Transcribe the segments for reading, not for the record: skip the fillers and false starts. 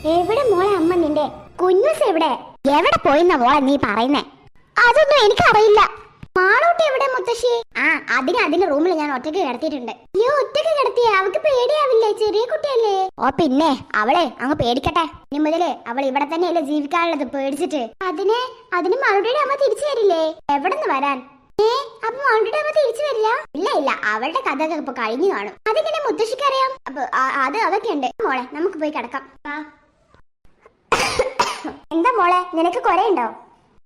എവിടെ മോളെ അമ്മ നിന്റെ കുഞ്ഞൂസ് എവിടെ? എവിടെ പോയിന്ന മോളെ നീ പറയുന്നേ? അതൊന്നും എനിക്കറിയില്ല. മാളൂട്ടി എവിടെ മുത്തശ്ശി? അതിന്റെ റൂമിൽ ഞാൻ ഒറ്റയ്ക്ക് കിടത്തിയിട്ടുണ്ട്. അയ്യോ, ഒറ്റയ്ക്ക് കിടത്തിയ അവക്ക് പേടിയാവില്ലേ? ചെറിയ കുട്ടിയല്ലേ. ഓ പിന്നെ അവളെ അങ്ങ് പേടിക്കട്ടെ. ഇനി മുതല് അവൾ ഇവിടെ തന്നെയല്ലേ ജീവിക്കാനുള്ളത്, പേടിച്ചിട്ട്. അതിന് മാളൂട്ടിയുടെ അമ്മ തിരിച്ചു വരില്ലേ? എവിടെ നിന്ന് വരാൻ? അപ്പൊ മാളൂട്ടിയുടെ അമ്മ തിരിച്ചു വരില്ല? ഇല്ല, അവളുടെ കഥ ഇപ്പൊ കഴിഞ്ഞു കാണും. അതെങ്ങനെ മുത്തശ്ശിക്ക് അറിയാം? അപ്പൊ അതൊക്കെ ഉണ്ട്. മോളെ നമുക്ക് പോയി കിടക്കാം. എന്താ മോളെ, നിനക്ക് കൊറയുണ്ടോ?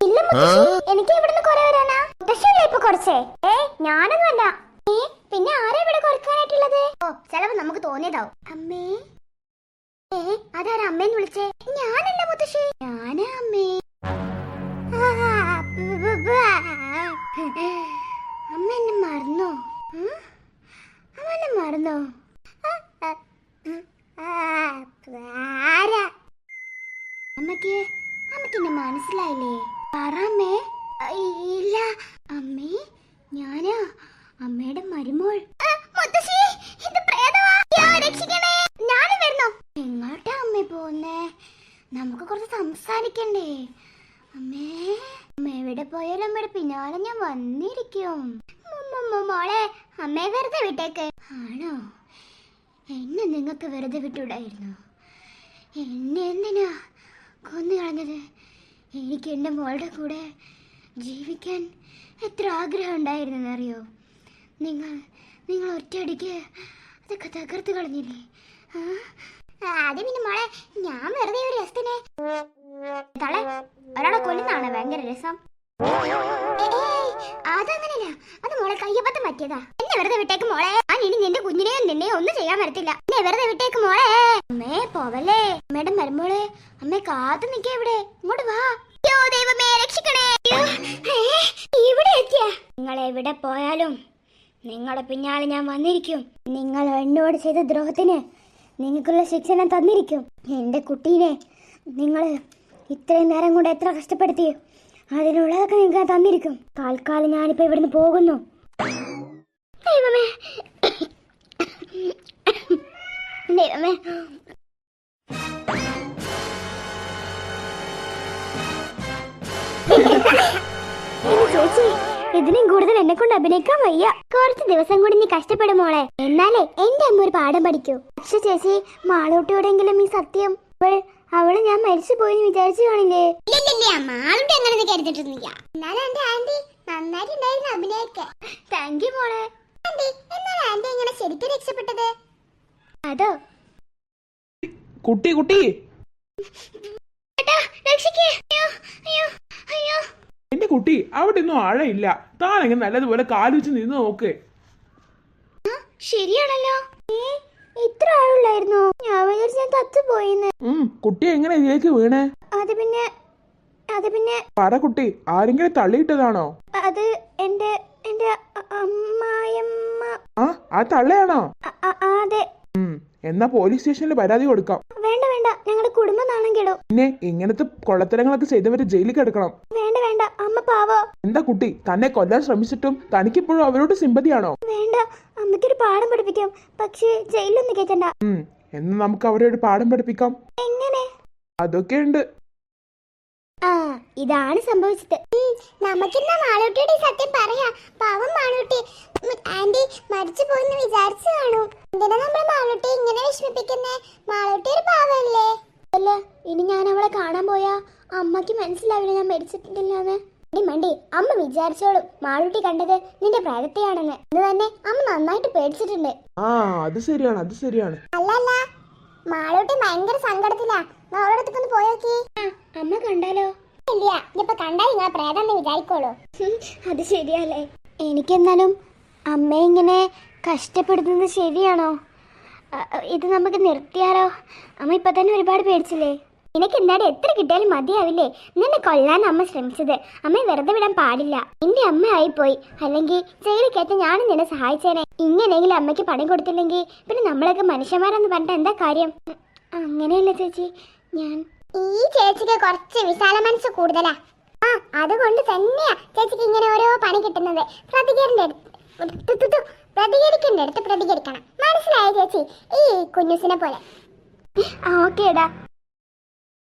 ഇല്ല മുത്തശ്ശി, എനിക്ക് ഇവിടുന്ന് കൊറേ വരാനാ. മുത്തശ്ശിയല്ലേ ഇപ്പൊ കുറച്ചേ? ഞാനൊന്നുമല്ല. പിന്നെ ആരാ ഇവിടെ കുറക്കാനായിട്ടുള്ളത്? ഓ, ചിലപ്പോ നമുക്ക് തോന്നിയതാവും. അമ്മേ, അതാരാ അമ്മേന്ന് വിളിച്ചേ? ഞാനല്ല മുത്തശ്ശി, ഞാനാ അമ്മേ. അമ്മ എന്നെ മറന്നോ? അമ്മ എന്നെ മറന്നോ? അമ്മക്ക് എന്നെ മനസ്സിലായില്ലേ? പറമ്മേ. ഇല്ല അമ്മേ, ഞാനാ അമ്മയുടെ മരുമോൾ. എങ്ങോട്ടാ അമ്മ പോന്നേ? നമുക്ക് കുറച്ച് സംസാരിക്കണ്ടേ? അമ്മേ, അമ്മ എവിടെ പോയാലും അമ്മയുടെ പിന്നാലെ ഞാൻ വന്നിരിക്കും. മോളെ, അമ്മയെ വെറുതെ വിട്ടേക്ക്. ആണോ? എന്നെ നിങ്ങൾക്ക് വെറുതെ വിട്ടുകൂടായിരുന്നു? എന്നെ എന്തിനാ കൊന്നു കളഞ്ഞത്? എനിക്ക് എൻ്റെ മോളുടെ കൂടെ ജീവിക്കാൻ എത്ര ആഗ്രഹം ഉണ്ടായിരുന്നെന്നറിയോ? നിങ്ങൾ ഒറ്റയടിക്ക് അതൊക്കെ തകർത്ത് കളഞ്ഞില്ലേ? അത് പിന്നെ മോളെ, ഞാൻ വെറുതെ ഒരു രസത്തിനെ തളെ ഒരാളെ കൊല്ലുന്നതാണ് ഭയങ്കര രസം. അതങ്ങനെയല്ല, അത് മോളെ കയ്യപ്പത്തം പറ്റിയതാ. എന്നെ വെറുതെ വിട്ടേക്ക് മോളെ. ഞാൻ ഇനി നിന്റെ കുഞ്ഞിനെയും നിന്നെയും ഒന്നും ചെയ്യാൻ വരത്തില്ല. എന്നെ വെറുതെ വിട്ടേക്ക് മോളെ. അമ്മേ പോവല്ലേ. അമ്മയുടെ മരുമോളെ, അമ്മയെ കാത്തു നിൽക്കേ ഇവിടെ. ഇങ്ങോട്ട് വാ. ദൈവമേ രക്ഷിക്കണേ. ഇവിടെ എത്തിയ നിങ്ങൾ എവിടെ പോയാലും നിങ്ങളുടെ പിന്നാലെ ഞാൻ വന്നിരിക്കും. നിങ്ങൾ എന്നോട് ചെയ്ത ദ്രോഹത്തിന് നിങ്ങൾക്കുള്ള ശിക്ഷ ഞാൻ തന്നിരിക്കും. എൻ്റെ കുട്ടീനെ നിങ്ങൾ ഇത്രയും നേരം കൊണ്ട് എത്ര കഷ്ടപ്പെടുത്തി, അതിനുള്ളതൊക്കെ നിങ്ങൾക്ക് തന്നിരിക്കും. തൽക്കാലം ഞാനിപ്പോ ഇവിടുന്ന് പോകുന്നു. ദൈവമേ, ദൈവമേ. ചേച്ചി, ഇതിനും കൂടുതൽ എന്നെ കൊണ്ട് അഭിനയിക്കാൻ വയ്യ. കുറച്ച് ദിവസം കൂടി നീ കഷ്ടപ്പെടും മോളെ. എന്നാലേ എന്റെ അമ്മ ഒരു പാഠം പഠിക്കൂ. പക്ഷെ ചേച്ചി, മാളൂട്ടിയോടെങ്കിലും ഈ സത്യം അവള് ഞാൻ മരിച്ചു പോയി വിചാരിച്ചു കാണില്ലേ? മാളൂട്ടി അങ്ങനെ കരുതിട്ടൊന്നുമില്ല. എന്നാലും എന്റെ ആന്റി നന്നായിട്ടുണ്ടായിരുന്നു അഭിനയൊക്കെ. താങ്ക് യു മോളെ. എന്നാൽ ആന്റി എങ്ങനെ ശരിക്കും രക്ഷപ്പെട്ടത്? അതോ കുട്ടി കുട്ടി എന്റെ കുട്ടി, അവിടെ ഒന്നും ആഴയില്ല. താനെങ്ങനെ നല്ലതുപോലെ കാലുവെച്ച് നിന്ന് നോക്ക്. ശരിയാണല്ലോ, ഇത്ര ആളുള്ളായിരുന്നോ? ഞാൻ വിചാരിച്ചു ഞാൻ തത്തുപോയിന്ന്. കുട്ടി എങ്ങനെ ഇതിലേക്ക് വീണേ? അത് പിന്നെ പറ കുട്ടി, ആരെങ്കിലും തള്ളിയിട്ടതാണോ? അത് എന്റെ അമ്മായിയമ്മ. ആ തള്ളയാണോ? അതെ. എന്നാ പോലീസ് സ്റ്റേഷനിൽ പരാതി കൊടുക്കാം. വേണ്ട, ഞങ്ങളുടെ കുടുംബം നാണം കേടും. പിന്നെ ഇങ്ങനത്തെ കൊള്ളത്തരങ്ങളൊക്കെ ചെയ്തവര് ജയിലിൽ കിടക്കണം. വേണ്ട, അമ്മ പാവോ. എന്താ കുട്ടി, തന്നെ കൊല്ലാൻ ശ്രമിച്ചിട്ടും തനിക്കിപ്പോഴും അവരോട് സിമ്പതിയാണോ? വേണ്ട, അമ്മയ്ക്കൊരു പാഠം പഠിപ്പിക്കാം. പക്ഷേ ജയിലൊന്നും കേട്ടണ്ട. എന്ന് നമുക്ക് അവരെ ഒരു പാഠം പഠിപ്പിക്കാം. എങ്ങനെ? അതൊക്കെ ഉണ്ട്. ഇതാണ് സംഭവിച്ചത്. നമുക്കിന്ന് മാളൂട്ടിയുടെ സത്യം പറയാ. പാവം മാളൂട്ടി. ആന്റി മരിച്ചു പോയെന്ന് വിചാരിച്ചു കാണൂ. എന്തിനാ നമ്മൾ മാളൂട്ടി ഇങ്ങനെ വിഷമിപ്പിക്കുന്നേ? മാളൂട്ടി ഒരു പാവല്ലേ? അല്ല, ഇനി ഞാൻ അവളെ കാണാൻ പോയാ അമ്മക്ക് മനസ്സിലാവില്ല ഞാൻ മരിച്ചിട്ടില്ലെന്ന്. മണ്ടി, അമ്മ വിചാരിച്ചോളും മാളൂട്ടി കണ്ടത് നിന്റെ പ്രേതത്തെയാണെന്ന്. ഇത് തന്നെ അമ്മ നന്നായിട്ട് പേടിച്ചിട്ടുണ്ട്. അത് ശരിയാണ്. അല്ലല്ല, മാളൂട്ടി ഭയങ്കര സങ്കടത്തിലാ. അവളോടൊന്ന് പോയോക്കി. അമ്മ കണ്ടാലോ? ഇല്ല, ഇപ്പൊ കണ്ടാൽ നിങ്ങൾ പ്രേതം വിചാരിക്കോളൂ. അത് ശരിയല്ലേ. എനിക്കെന്നാലും അമ്മ ഇങ്ങനെ കഷ്ടപ്പെടുന്നത് ശരിയാണോ? ഇത് നമുക്ക് നിർത്തിയാലോ? അമ്മ ഇപ്പൊ തന്നെ ഒരുപാട് പേടിച്ചില്ലേ? നിനക്ക് എന്തായാലും എത്ര കിട്ടിയാലും മതിയാവില്ലേ? നിന്നെ കൊല്ലാൻ അമ്മ ശ്രമിച്ചത്. അമ്മയെ വെറുതെ വിടാൻ പാടില്ല. എന്റെ അമ്മ ആയിപ്പോയി. അല്ലെങ്കിൽ ജയിലിൽ കയറ്റാൻ ഞാനും നിന്നെ സഹായിച്ചേനെ. ഇങ്ങനെയെങ്കിലും അമ്മയ്ക്ക് പണി കൊടുത്തില്ലെങ്കിൽ പിന്നെ നമ്മളൊക്കെ മനുഷ്യന്മാരെന്ന് പറഞ്ഞിട്ട് എന്താ കാര്യം? അങ്ങനെയല്ല ചേച്ചി, ഈ ചേച്ചിക്ക് കുറച്ച് വിശാല മനസ്സ് കൂടുതലാ. അതുകൊണ്ട് തന്നെയാ ചേച്ചിക്ക് ഇങ്ങനെ ഓരോ പണി കിട്ടുന്നത്. പ്രതികരിക്കേണ്ട അടുത്ത് പ്രതികരിക്കണം. മനസ്സിലായോ ചേച്ചി? ഈ കുഞ്ഞുസിനെ പോലെ. ഓക്കേടാ.